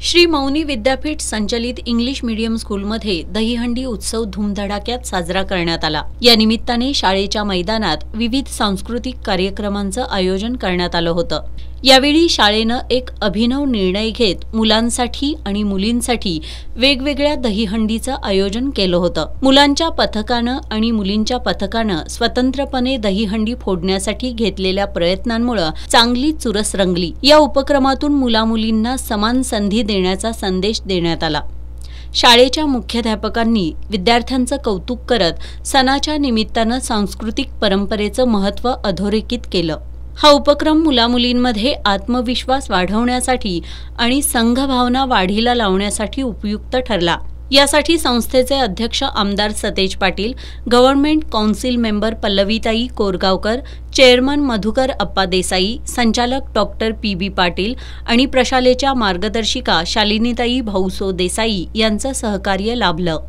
श्री मौनी विद्यापीठ संचलित English medium स्कूलमध्ये दहीहंडी उत्सव धूमधडाक्यात साजरा करण्यात आला। या निमित्ताने शाळेच्या मैदानात विविध सांस्कृतिक कार्यक्रमांचं आयोजन करण्यात आलं होतं। यावेळी शाळेनं एक अभिनव निर्णय घेत मुलांसाठी आणि मुलींसाठी वेगवेगळ्या दहीहंडीचं आयोजन केलं होतं। मुलांच्या पथकानं आणि मुलींच्या पथकानं स्वतंत्रपणे दहीहंडी फोडण्यासाठी घेतलेल्या प्रयत्नांमुळे चांगली चुरस रंगली। या उपक्रमातून मुलामुलींना समान संधी देण्याचा संदेश देण्यात आला। शाळेच्या मुख्याध्यापकांनी विद्यार्थ्यांचं कौतुक करत सणाच्या निमित्तानं सांस्कृतिक परंपरेचं महत्त्व अधोरेखित केलं। हा उपक्रम मुलामुलींमध्ये आत्मविश्वास वाढवण्यासाठी आणि संघभावना वाढीला लावण्यासाठी उपयुक्त ठरला। यासाठी संस्थेचे अध्यक्ष आमदार Satej Patil, government council member पल्लवीताई कोरगावकर, चेअरमन मधुकर अप्पा देसाई, संचालक डॉक्टर पी.बी. पाटील आणि प्रशालेच्या मार्गदर्शिका शालिनीताई भाऊसो देसाई यांचं सहकार्य लाभलं।